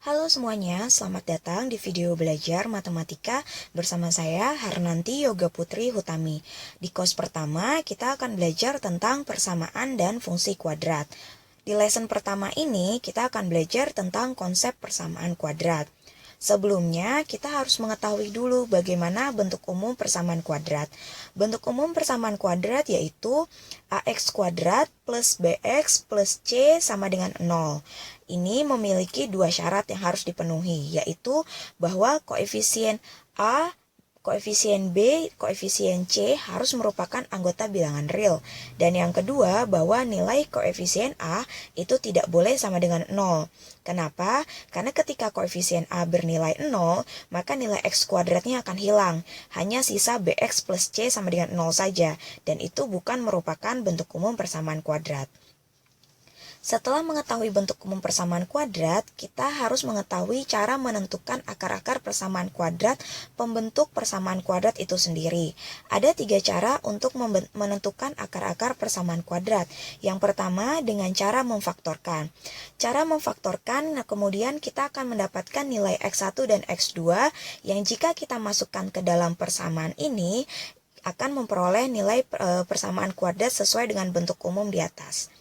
Halo semuanya, selamat datang di video belajar matematika bersama saya Harnanti Yoga Putri Hutami. Di course pertama, kita akan belajar tentang persamaan dan fungsi kuadrat. Di lesson pertama ini, kita akan belajar tentang konsep persamaan kuadrat. Sebelumnya, kita harus mengetahui dulu bagaimana bentuk umum persamaan kuadrat. Bentuk umum persamaan kuadrat yaitu ax kuadrat plus bx plus c sama dengan 0. Ini memiliki dua syarat yang harus dipenuhi, yaitu bahwa koefisien a, koefisien B, koefisien C harus merupakan anggota bilangan real. Dan yang kedua, bahwa nilai koefisien A itu tidak boleh sama dengan 0. Kenapa? Karena ketika koefisien A bernilai 0, maka nilai X kuadratnya akan hilang. Hanya sisa BX plus C sama dengan 0 saja. Dan itu bukan merupakan bentuk umum persamaan kuadrat. Setelah mengetahui bentuk umum persamaan kuadrat, kita harus mengetahui cara menentukan akar-akar persamaan kuadrat pembentuk persamaan kuadrat itu sendiri. Ada 3 cara untuk menentukan akar-akar persamaan kuadrat. Yang pertama dengan cara memfaktorkan. Cara memfaktorkan, kemudian kita akan mendapatkan nilai X1 dan X2 yang jika kita masukkan ke dalam persamaan ini akan memperoleh nilai persamaan kuadrat sesuai dengan bentuk umum di atas.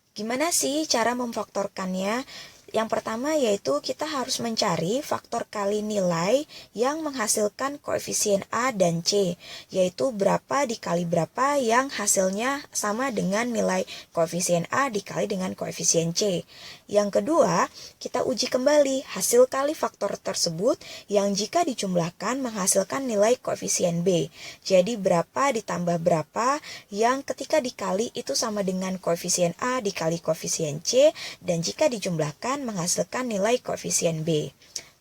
Gimana sih cara memfaktorkannya? Yang pertama yaitu kita harus mencari faktor kali nilai yang menghasilkan koefisien A dan C, yaitu berapa dikali berapa yang hasilnya sama dengan nilai koefisien A dikali dengan koefisien C. Yang kedua, kita uji kembali hasil kali faktor tersebut yang jika dijumlahkan menghasilkan nilai koefisien B. Jadi berapa ditambah berapa yang ketika dikali itu sama dengan koefisien A dikali koefisien C, dan jika dijumlahkan menghasilkan nilai koefisien B.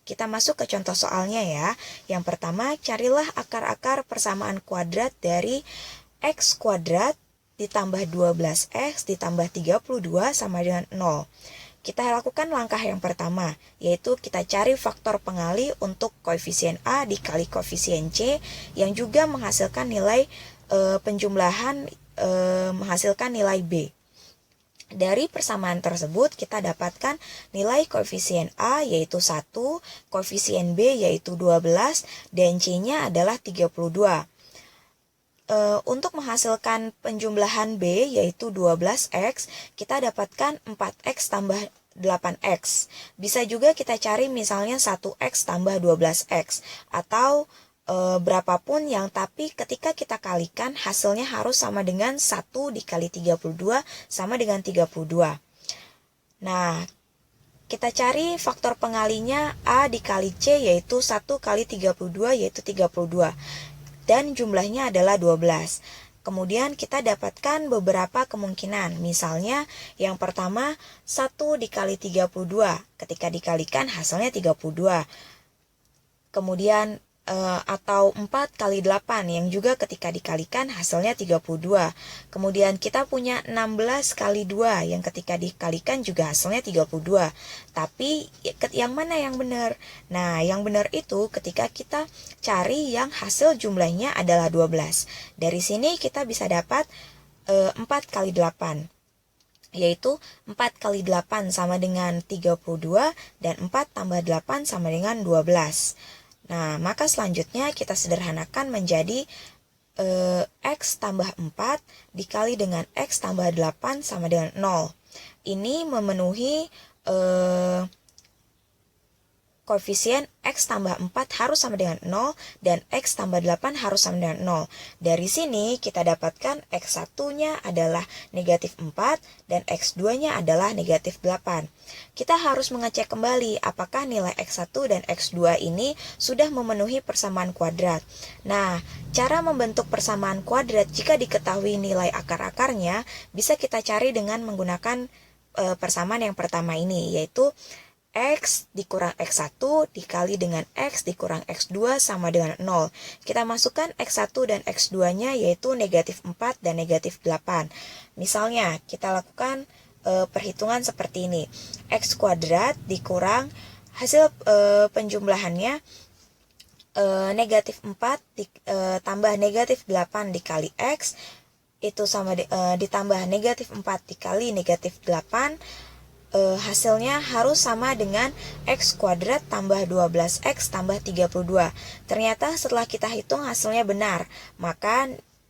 Kita masuk ke contoh soalnya ya. Yang pertama, carilah akar-akar persamaan kuadrat dari X kuadrat ditambah 12X ditambah 32 sama dengan 0. Kita lakukan langkah yang pertama, yaitu kita cari faktor pengali untuk koefisien A dikali koefisien C yang juga menghasilkan nilai penjumlahan menghasilkan nilai B. Dari persamaan tersebut kita dapatkan nilai koefisien A yaitu 1, koefisien B yaitu 12, dan C-nya adalah 32. Untuk menghasilkan penjumlahan B yaitu 12X, kita dapatkan 4X tambah 8X. Bisa juga kita cari misalnya 1X tambah 12X, atau berapapun yang tapi ketika kita kalikan hasilnya harus sama dengan 1 dikali 32 sama dengan 32. Nah, kita cari faktor pengalinya A dikali C yaitu 1 kali 32 yaitu 32. Dan jumlahnya adalah 12. Kemudian kita dapatkan beberapa kemungkinan. Misalnya yang pertama 1 dikali 32. Ketika dikalikan hasilnya 32. Kemudian atau 4 kali 8 yang juga ketika dikalikan hasilnya 32. Kemudian kita punya 16 kali 2 yang ketika dikalikan juga hasilnya 32. Tapi yang mana yang benar? Nah, yang benar itu ketika kita cari yang hasil jumlahnya adalah 12. Dari sini kita bisa dapat 4 kali 8. Yaitu 4 kali 8 sama dengan 32 dan 4 tambah 8 sama dengan 12. Nah, maka selanjutnya kita sederhanakan menjadi X tambah 4 dikali dengan X tambah 8 sama dengan 0. Ini memenuhi koefisien X tambah 4 harus sama dengan 0 dan X tambah 8 harus sama dengan 0. Dari sini kita dapatkan X1-nya adalah negatif 4 dan X2-nya adalah negatif 8. Kita harus mengecek kembali apakah nilai X1 dan X2 ini sudah memenuhi persamaan kuadrat. Nah, cara membentuk persamaan kuadrat jika diketahui nilai akar-akarnya bisa kita cari dengan menggunakan persamaan yang pertama ini, yaitu X dikurang X1 dikali dengan X dikurang X2 sama dengan 0. Kita masukkan X1 dan X2-nya yaitu negatif 4 dan negatif 8. Misalnya, kita lakukan perhitungan seperti ini. X kuadrat dikurang hasil penjumlahannya negatif 4 tambah negatif 8 dikali X itu sama ditambah negatif 4 dikali negatif 8 hasilnya harus sama dengan X kuadrat tambah 12X tambah 32. Ternyata setelah kita hitung hasilnya benar, maka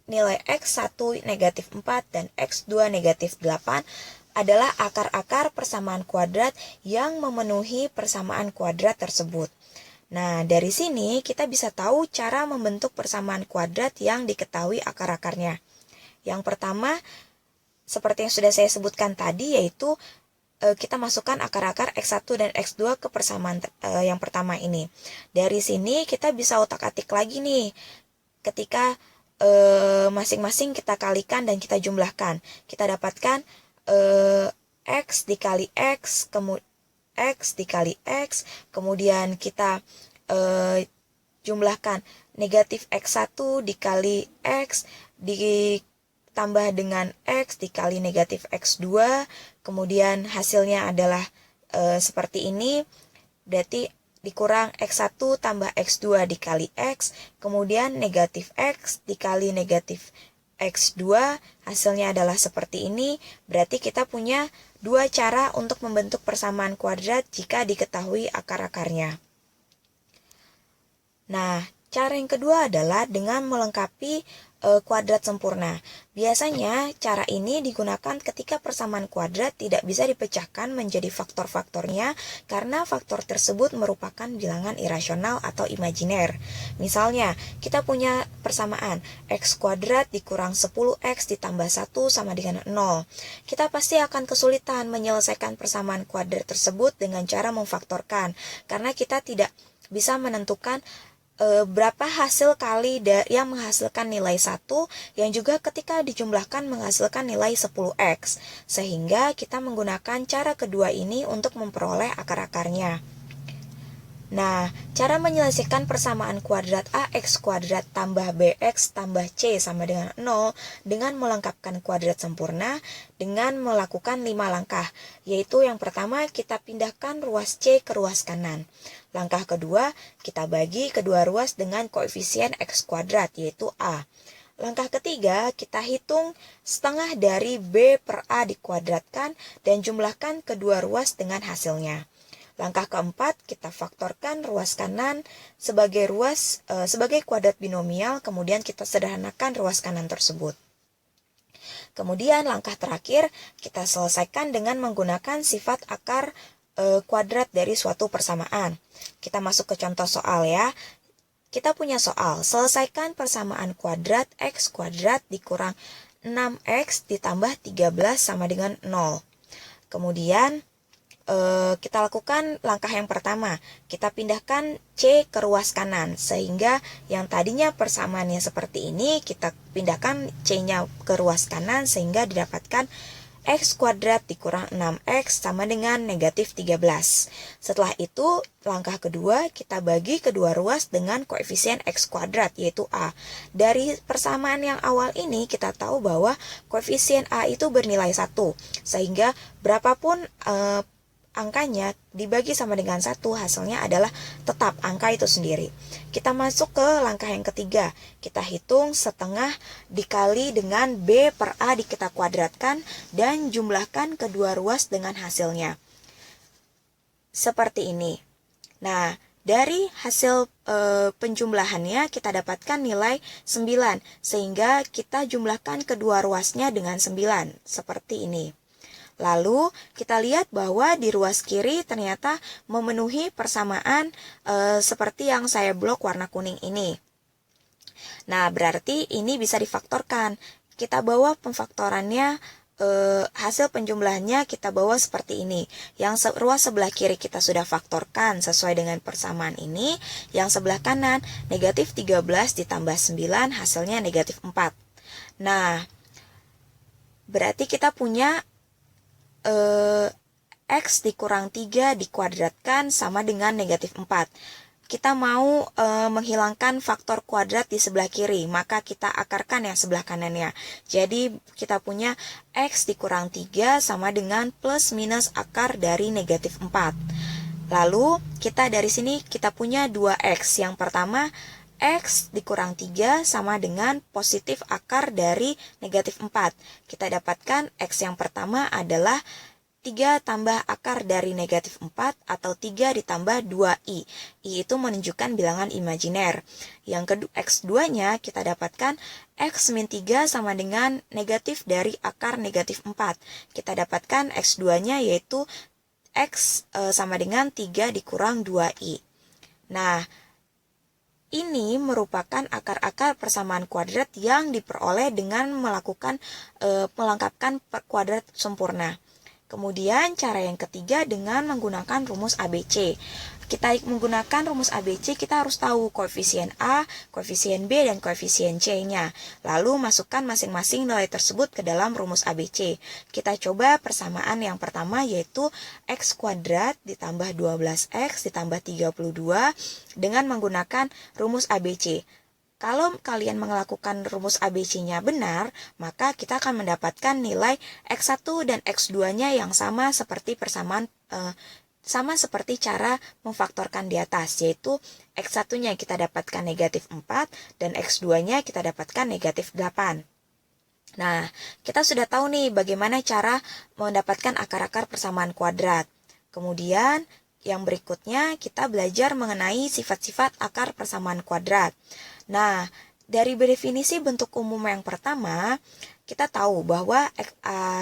nilai X1 negatif 4 dan X2 negatif 8 adalah akar-akar persamaan kuadrat yang memenuhi persamaan kuadrat tersebut. Nah, dari sini kita bisa tahu cara membentuk persamaan kuadrat yang diketahui akar-akarnya. Yang pertama, seperti yang sudah saya sebutkan tadi, yaitu kita masukkan akar-akar X1 dan X2 ke persamaan yang pertama ini. Dari sini kita bisa otak-atik lagi nih, ketika masing-masing kita kalikan dan kita jumlahkan. Kita dapatkan X dikali X, kemudian X dikali X, kemudian kita jumlahkan negatif X1 dikali X ditambah dengan X dikali negatif X2, kemudian hasilnya adalah seperti ini, berarti dikurang X1 tambah X2 dikali X, kemudian negatif X dikali negatif X2, hasilnya adalah seperti ini. Berarti kita punya dua cara untuk membentuk persamaan kuadrat jika diketahui akar-akarnya. Nah, cara yang kedua adalah dengan melengkapi kuadrat sempurna. Biasanya cara ini digunakan ketika persamaan kuadrat tidak bisa dipecahkan menjadi faktor-faktornya karena faktor tersebut merupakan bilangan irasional atau imajiner. Misalnya, kita punya persamaan X kuadrat dikurang 10X ditambah 1 sama dengan 0. Kita pasti akan kesulitan menyelesaikan persamaan kuadrat tersebut dengan cara memfaktorkan karena kita tidak bisa menentukan berapa hasil kali yang menghasilkan nilai 1 yang juga ketika dijumlahkan menghasilkan nilai 10X. Sehingga kita menggunakan cara kedua ini untuk memperoleh akar-akarnya. Nah, cara menyelesaikan persamaan kuadrat AX kuadrat tambah BX tambah C sama dengan 0 dengan melengkapkan kuadrat sempurna dengan melakukan 5 langkah, yaitu yang pertama kita pindahkan ruas C ke ruas kanan. Langkah kedua, kita bagi kedua ruas dengan koefisien X kuadrat, yaitu A. Langkah ketiga, kita hitung setengah dari B per A dikuadratkan dan jumlahkan kedua ruas dengan hasilnya. Langkah keempat, kita faktorkan ruas kanan sebagai kuadrat binomial, kemudian kita sederhanakan ruas kanan tersebut. Kemudian langkah terakhir, kita selesaikan dengan menggunakan sifat akar kuadrat dari suatu persamaan. Kita masuk ke contoh soal ya. Kita punya soal, selesaikan persamaan kuadrat X kuadrat dikurang 6X ditambah 13 sama dengan 0. Kemudian kita lakukan langkah yang pertama, kita pindahkan C ke ruas kanan, sehingga yang tadinya persamaannya seperti ini, kita pindahkan C-nya ke ruas kanan, sehingga didapatkan X kuadrat dikurang 6X sama dengan negatif 13. Setelah itu, langkah kedua, kita bagi kedua ruas dengan koefisien X kuadrat, yaitu A. Dari persamaan yang awal ini, kita tahu bahwa koefisien A itu bernilai 1, sehingga berapapun angkanya dibagi sama dengan 1, hasilnya adalah tetap angka itu sendiri. Kita masuk ke langkah yang ketiga. Kita hitung setengah dikali dengan B per A kita kuadratkan dan jumlahkan kedua ruas dengan hasilnya. Seperti ini. Nah, dari hasil penjumlahannya kita dapatkan nilai 9, sehingga kita jumlahkan kedua ruasnya dengan 9, seperti ini. Lalu kita lihat bahwa di ruas kiri ternyata memenuhi persamaan seperti yang saya blok warna kuning ini. Nah, berarti ini bisa difaktorkan. Kita bawa pemfaktorannya, hasil penjumlahannya kita bawa seperti ini. Yang ruas sebelah kiri kita sudah faktorkan sesuai dengan persamaan ini. Yang sebelah kanan negatif 13 ditambah 9 hasilnya negatif 4. Nah, berarti kita punya X dikurang 3 dikuadratkan sama dengan negatif 4. Kita mau menghilangkan faktor kuadrat di sebelah kiri, maka kita akarkan yang sebelah kanannya. Jadi kita punya X dikurang 3 sama dengan plus minus akar dari negatif 4. Lalu kita dari sini kita punya 2X. Yang pertama, X dikurang 3 sama dengan positif akar dari negatif 4. Kita dapatkan X yang pertama adalah 3 tambah akar dari negatif 4 atau 3 ditambah 2i. I itu menunjukkan bilangan imajiner. Yang kedua, X2-nya kita dapatkan X min 3 sama dengan negatif dari akar negatif 4. Kita dapatkan X2-nya yaitu X sama dengan 3 dikurang 2i. Nah, ini merupakan akar-akar persamaan kuadrat yang diperoleh dengan melakukan melengkapkan kuadrat sempurna. Kemudian cara yang ketiga dengan menggunakan rumus ABC. Kita menggunakan rumus ABC, kita harus tahu koefisien A, koefisien B, dan koefisien C-nya. Lalu masukkan masing-masing nilai tersebut ke dalam rumus ABC. Kita coba persamaan yang pertama yaitu X kuadrat ditambah 12X ditambah 32 dengan menggunakan rumus ABC. Kalau kalian melakukan rumus ABC-nya benar, maka kita akan mendapatkan nilai X1 dan X2-nya yang sama seperti cara memfaktorkan di atas, yaitu X1-nya kita dapatkan negatif 4 dan X2-nya kita dapatkan negatif 8. Nah, kita sudah tahu nih bagaimana cara mendapatkan akar-akar persamaan kuadrat. Kemudian, yang berikutnya kita belajar mengenai sifat-sifat akar persamaan kuadrat. Nah, dari definisi bentuk umum yang pertama, kita tahu bahwa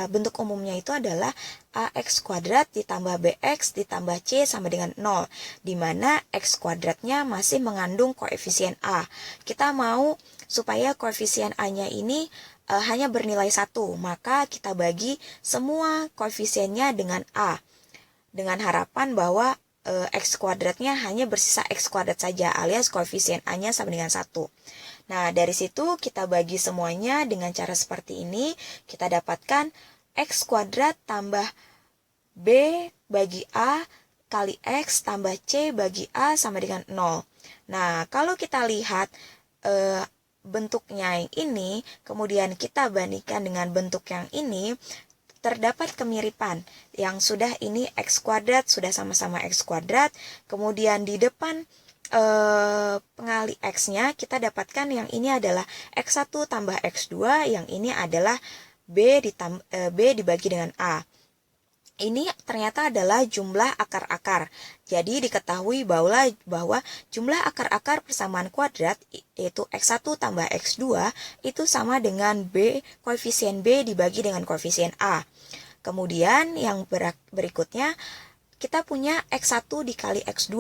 bentuk umumnya itu adalah AX kuadrat ditambah BX ditambah C sama dengan 0, di mana X kuadratnya masih mengandung koefisien A. Kita mau supaya koefisien A-nya ini hanya bernilai 1, maka kita bagi semua koefisiennya dengan A, dengan harapan bahwa X kuadratnya hanya bersisa X kuadrat saja, alias koefisien A-nya sama dengan 1. Nah, dari situ kita bagi semuanya dengan cara seperti ini. Kita dapatkan X kuadrat tambah B bagi A kali X tambah C bagi A sama dengan 0. Nah, kalau kita lihat bentuknya yang ini, kemudian kita bandingkan dengan bentuk yang ini, terdapat kemiripan. Yang sudah ini X kuadrat, sudah sama-sama X kuadrat. Kemudian di depan pengali X-nya kita dapatkan yang ini adalah X1 tambah X2, yang ini adalah B dibagi dengan A. Ini ternyata adalah jumlah akar-akar. Jadi diketahui bahwa jumlah akar-akar persamaan kuadrat yaitu X1 tambah X2 itu sama dengan B, koefisien B dibagi dengan koefisien A. Kemudian yang berikutnya kita punya X1 dikali X2.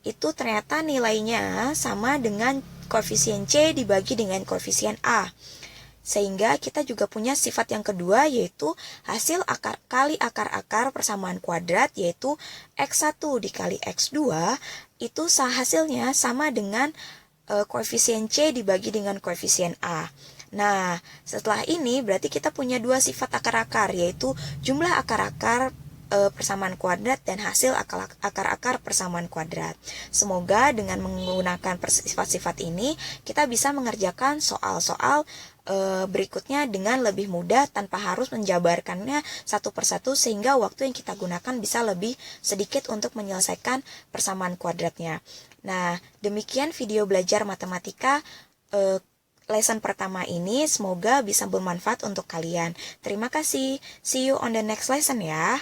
Itu ternyata nilainya sama dengan koefisien C dibagi dengan koefisien A. Sehingga kita juga punya sifat yang kedua yaitu hasil akar kali akar-akar persamaan kuadrat yaitu X1 dikali X2 itu hasilnya sama dengan koefisien C dibagi dengan koefisien A. Nah, setelah ini berarti kita punya dua sifat akar-akar yaitu jumlah akar-akar persamaan kuadrat dan hasil akar-akar persamaan kuadrat. Semoga dengan menggunakan sifat-sifat ini kita bisa mengerjakan soal-soal berikutnya dengan lebih mudah tanpa harus menjabarkannya satu persatu sehingga waktu yang kita gunakan bisa lebih sedikit untuk menyelesaikan persamaan kuadratnya. Nah, demikian video belajar matematika lesson pertama ini, semoga bisa bermanfaat untuk kalian. Terima kasih. See you on the next lesson ya.